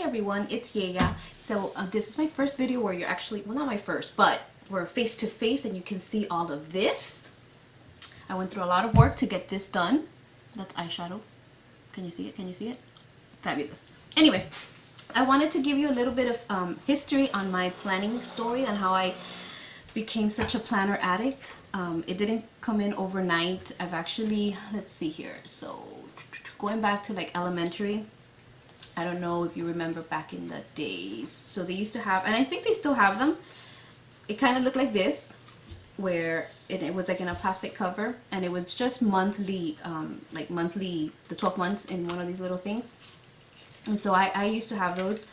everyone, it's Yeya. So this is my first video where you're actually, well, not my first, but we're face to face and you can see all of this. I went through a lot of work to get this done. That's eyeshadow. Can you see it? Can you see it? Fabulous. Anyway, I wanted to give you a little bit of history on my planning story and how I became such a planner addict. It didn't come in overnight. I've actually, let's see here. So going back to like elementary, I don't know if you remember back in the days. So they used to have, and I think they still have them. It kind of looked like this, where it was like in a plastic cover, and it was just monthly, like monthly, the 12 months in one of these little things. And so I used to have those,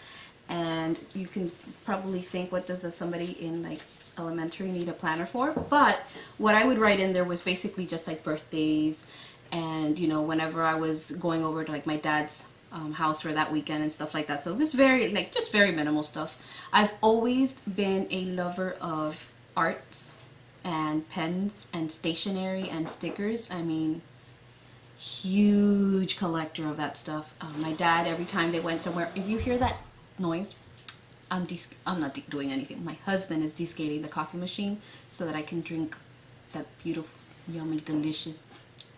and you can probably think, what does somebody in like elementary need a planner for? But what I would write in there was basically just like birthdays, and you know, whenever I was going over to like my dad's house for that weekend and stuff like that. So it was very like just very minimal stuff. I've always been a lover of arts and pens and stationery and stickers. I mean, huge collector of that stuff. My dad, every time they went somewhere, if you hear that noise, I'm not doing anything. My husband is descaling the coffee machine so that I can drink that beautiful, yummy, delicious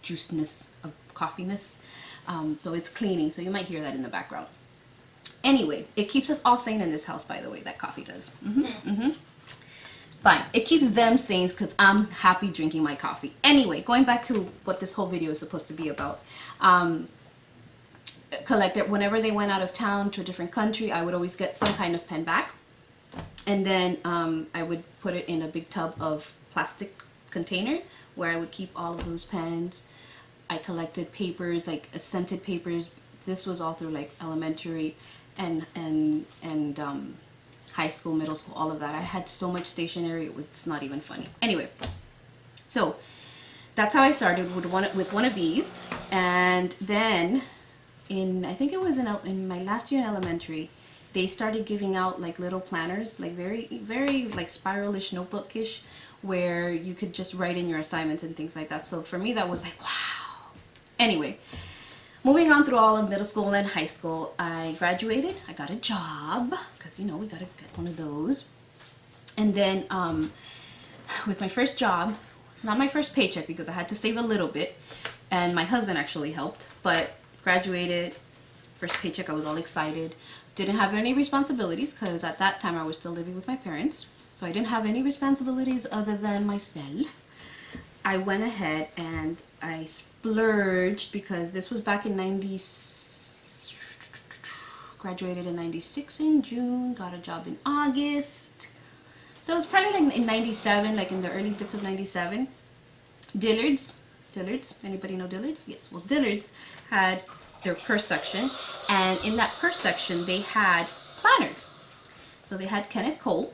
juiciness of coffeeness. So it's cleaning, so you might hear that in the background. Anyway, it keeps us all sane in this house, by the way, that coffee does. Fine. It keeps them sane because I'm happy drinking my coffee. Anyway, going back to what this whole video is supposed to be about. Collected, whenever they went out of town to a different country, I would always get some kind of pen back. And then I would put it in a big tub of plastic container where I would keep all of those pens. I collected papers, like scented papers. This was all through like elementary and high school, middle school, all of that. I had so much stationery, it's not even funny. Anyway, so that's how I started with one of these. And then I think it was in my last year in elementary, they started giving out like little planners, like very like spiral-ish, notebook-ish, where you could just write in your assignments and things like that. So for me, that was like, wow. Anyway, moving on through all of middle school and high school, I graduated. I got a job because, you know, we got to get one of those. And then with my first job, not my first paycheck because I had to save a little bit, and my husband actually helped, but graduated, first paycheck, I was all excited. Didn't have any responsibilities because at that time I was still living with my parents. So I didn't have any responsibilities other than myself. I went ahead and I splurged because this was back in graduated in 96 in June, got a job in August. So it was probably like in 97, like in the early bits of 97. Dillard's, anybody know Dillard's? Yes, well Dillard's had their purse section, and in that purse section they had planners. So they had Kenneth Cole.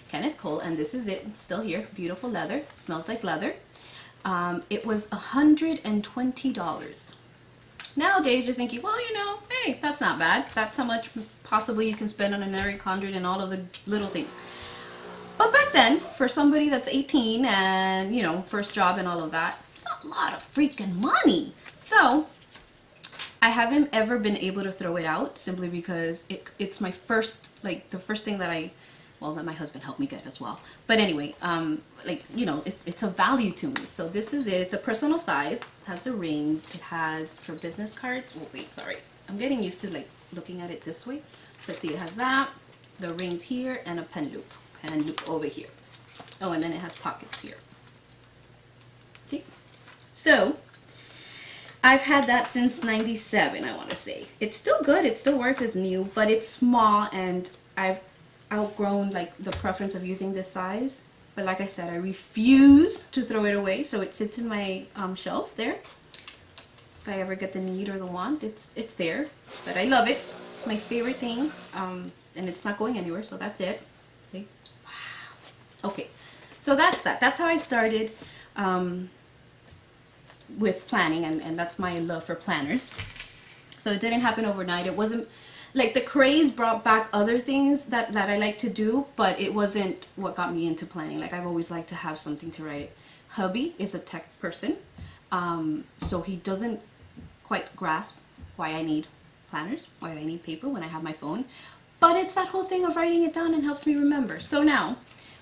Kenneth Cole, and this is it, still here, beautiful leather, smells like leather. It was $120. Nowadays you're thinking, well, you know, hey, that's not bad. That's how much possibly you can spend on an Eric Condren and all of the little things. But back then, for somebody that's 18 and, you know, first job and all of that, it's a lot of freaking money. So I haven't ever been able to throw it out simply because it's my first, like the first thing that that my husband helped me get as well. But anyway, like, you know, it's a value to me. So this is it. It's a personal size. It has the rings. It has for business cards. Oh wait, sorry. I'm getting used to like looking at it this way. Let's see, it has that, the rings here, and a pen loop over here. Oh, and then it has pockets here. See? So I've had that since 97, I want to say. It's still good, it still works as new, but it's small and I've outgrown like the preference of using this size. But like I said, I refuse to throw it away, so it sits in my shelf there. If I ever get the need or the want, it's there. But I love it. It's my favorite thing, and it's not going anywhere, so that's it. See? Wow. Okay, so that's that. That's how I started with planning, and that's my love for planners. So it didn't happen overnight. It wasn't like the craze brought back other things that I like to do, but it wasn't what got me into planning. Like I've always liked to have something to write it. Hubby is a tech person, so he doesn't quite grasp why I need planners, why I need paper when I have my phone. But it's that whole thing of writing it down and helps me remember. So now,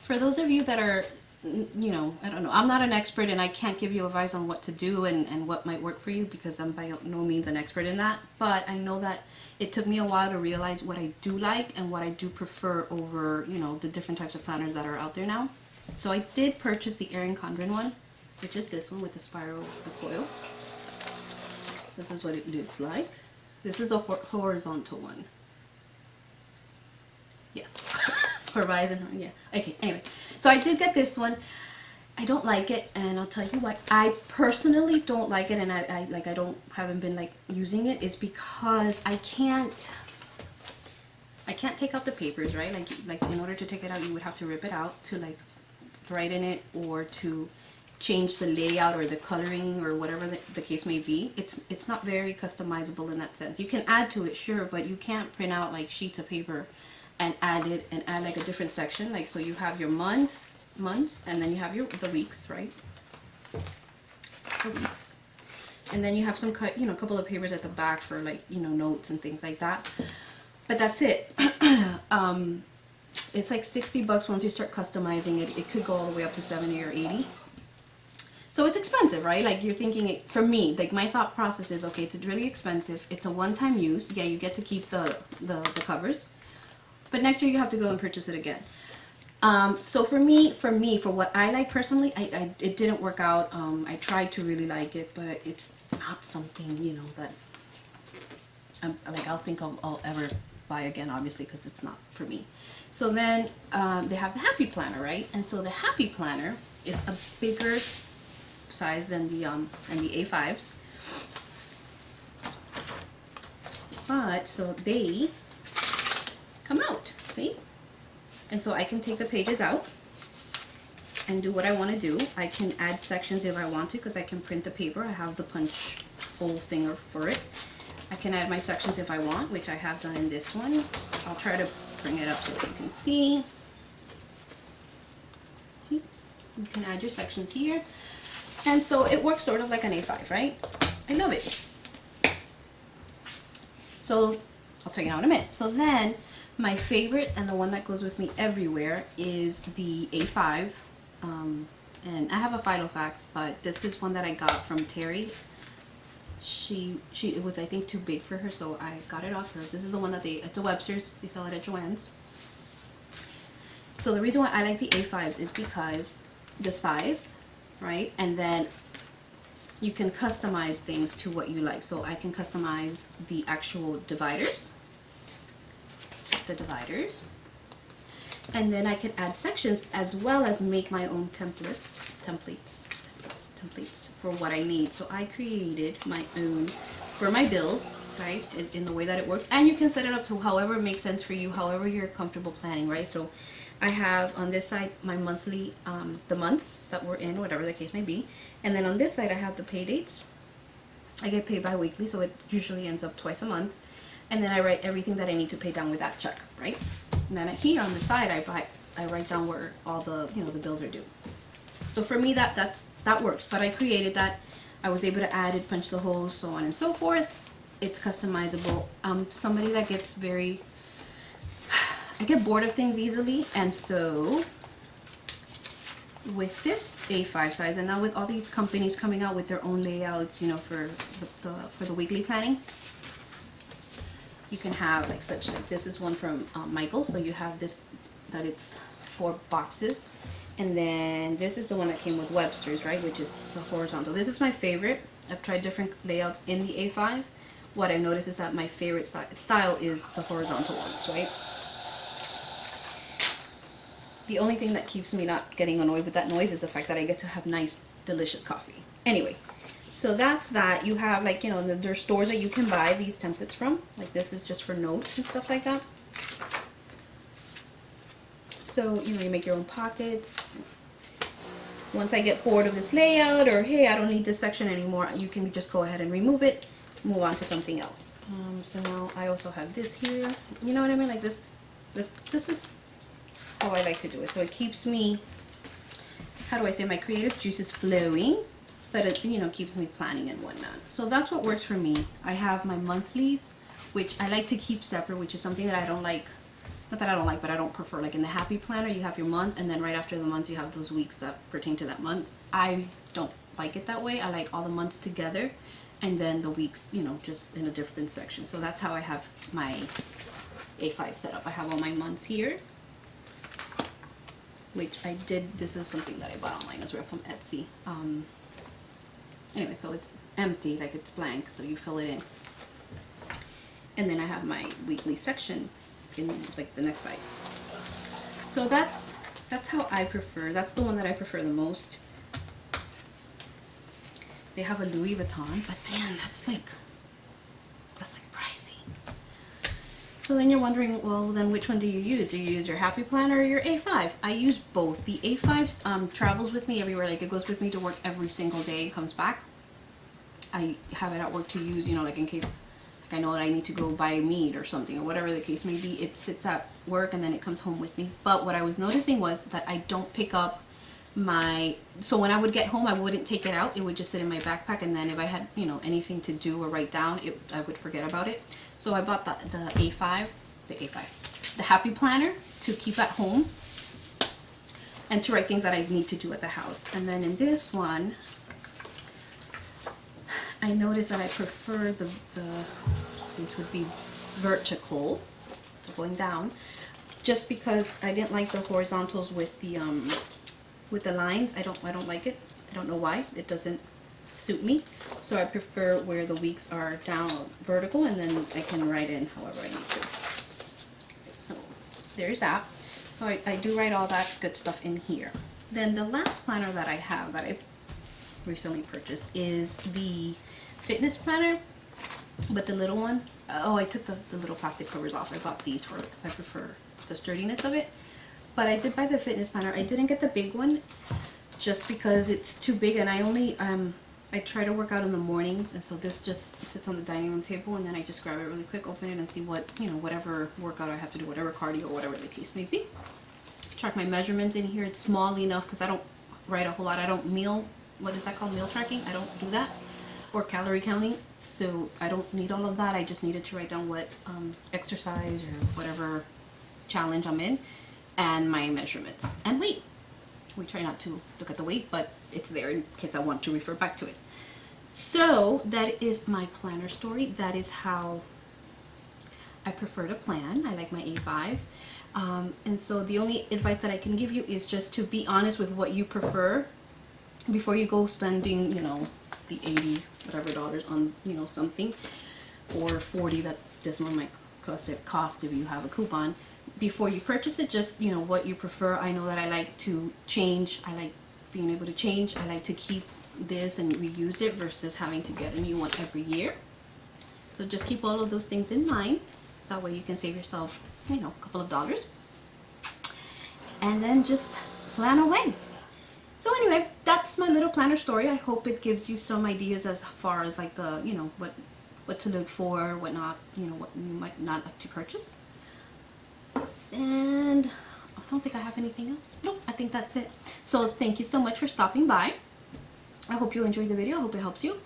for those of you that are, you know, I don't know, I'm not an expert and I can't give you advice on what to do and what might work for you because I'm by no means an expert in that. But I know that it took me a while to realize what I do like and what I do prefer over, you know, the different types of planners that are out there now. So I did purchase the Erin Condren one, which is this one with the spiral, the coil. This is what it looks like. This is the horizontal one. Yes. Horizon, yeah. Okay, anyway. So I did get this one. I don't like it, and I'll tell you what. I personally don't like it, and I haven't been like using it. Is because I can't take out the papers, right? Like in order to take it out, you would have to rip it out to like write in it or to change the layout or the coloring or whatever the case may be. It's not very customizable in that sense. You can add to it, sure, but you can't print out like sheets of paper and add like a different section. Like, so you have your months, and then you have the weeks, right? The weeks. And then you have some a couple of papers at the back for like, you know, notes and things like that. But that's it. It's like $60 once you start customizing it. It could go all the way up to 70 or 80. So it's expensive, right? Like you're thinking, for me, like my thought process is, okay, it's really expensive. It's a one-time use. Yeah, you get to keep the covers, but next year you have to go and purchase it again. So for what I like personally, it didn't work out. I tried to really like it, but it's not something, you know, that I'll think I'll ever buy again, obviously, because it's not for me. So then they have the Happy Planner, right? And so the Happy Planner is a bigger size than the A5s, but so they come out, see? And so I can take the pages out and do what I want to do. I can add sections if I want to, because I can print the paper. I have the punch hole thing for it. I can add my sections if I want, which I have done in this one. I'll try to bring it up so that you can see. See? You can add your sections here. And so it works sort of like an A5, right? I love it. So I'll tell you now in a minute. So then my favorite and the one that goes with me everywhere is the A5. And I have a Filofax, but this is one that I got from Terry. It was, I think, too big for her, so I got it off hers. This is the one that it's a Webster's. They sell it at Joann's. So the reason why I like the A5s is because the size, right? And then you can customize things to what you like. So I can customize the actual dividers, and then I can add sections as well as make my own templates for what I need. So I created my own for my bills, right, in the way that it works. And you can set it up to however makes sense for you, however you're comfortable planning, right? So I have on this side my monthly, the month that we're in, whatever the case may be. And then on this side I have the pay dates. I get paid bi-weekly, so it usually ends up twice a month. And then I write everything that I need to pay down with that check, right? And then here on the side I write down where all the, you know, the bills are due. So for me that works. But I created that. I was able to add it, punch the holes, so on and so forth. It's customizable. I'm somebody that gets I get bored of things easily, and so with this A5 size, and now with all these companies coming out with their own layouts, you know, for the weekly planning, you can have like this is one from Michaels. So you have this, that it's 4 boxes, and then this is the one that came with Webster's, right, which is the horizontal. This is my favorite. I've tried different layouts in the A5. What I've noticed is that my favorite style is the horizontal ones, right? The only thing that keeps me not getting annoyed with that noise is the fact that I get to have nice, delicious coffee. Anyway, so that's that. You have, like, you know, there's stores that you can buy these templates from. Like, this is just for notes and stuff like that. So, you know, you make your own pockets. Once I get bored of this layout, or hey, I don't need this section anymore, you can just go ahead and remove it, move on to something else. So now I also have this here. You know what I mean? Like this is how I like to do it. So it keeps me, how do I say, my creative juices flowing, but it, you know, keeps me planning and whatnot. So that's what works for me. I have my monthlies, which I like to keep separate, which is something that I don't like. Not that I don't like, but I don't prefer. Like in the happy planner, you have your month, and then right after the months, you have those weeks that pertain to that month. I don't like it that way. I like all the months together, and then the weeks, you know, just in a different section. So that's how I have my A5 set up. I have all my months here, which I did. This is something that I bought online as well from Etsy. Anyway, so it's empty, like it's blank, so you fill it in. And then I have my weekly section in like the next side. So that's how I prefer. That's the one that I prefer the most. They have a Louis Vuitton, but man, that's like pricey. So then you're wondering, well, then which one do you use? Do you use your happy planner or your A5? I use both. The A5 travels with me everywhere. Like it goes with me to work every single day. It comes back. I have it at work to use, you know, like in case I know that I need to go buy meat or something, or whatever the case may be. It sits at work and then it comes home with me. But what I was noticing was that I don't pick up so when I would get home, I wouldn't take it out. It would just sit in my backpack, and then if I had, you know, anything to do or write down, I would forget about it. So I bought the A5, the happy planner to keep at home and to write things that I need to do at the house. And then in this one, I noticed that I prefer this would be vertical, so going down, just because I didn't like the horizontals with the lines. I don't like it. I don't know why. It doesn't suit me. So I prefer where the weeks are down vertical, and then I can write in however I need to. So there's that. So I do write all that good stuff in here. Then the last planner that I have that I recently purchased is the fitness planner, but the little one. Oh, I took the little plastic covers off. I bought these for it because I prefer the sturdiness of it. But I did buy the fitness planner. I didn't get the big one just because it's too big, and I only I try to work out in the mornings, and so this just sits on the dining room table, and then I just grab it really quick, open it, and see what, you know, whatever workout I have to do, whatever cardio, whatever the case may be. Track my measurements in here. It's small enough because I don't write a whole lot. I don't what is that called, meal tracking? I don't do that, or calorie counting, so I don't need all of that. I just needed to write down what exercise or whatever challenge I'm in, and my measurements and weight. We try not to look at the weight, but it's there in case I want to refer back to it. So that is my planner story. That is how I prefer to plan. I like my A5. And so the only advice that I can give you is just to be honest with what you prefer before you go spending, you know, the 80 whatever dollars on, you know, something, or 40 that this one might cost if you have a coupon. Before you purchase it, just, you know, what you prefer. I know that I like to change. I like being able to change. I like to keep this and reuse it versus having to get a new one every year. So just keep all of those things in mind. That way you can save yourself, you know, a couple of dollars. And then just plan away. So anyway, that's my little planner story. I hope it gives you some ideas as far as like the, you know, what to look for, what not, you know, what you might not like to purchase. And I don't think I have anything else. Nope, I think that's it. So thank you so much for stopping by. I hope you enjoyed the video. I hope it helps you.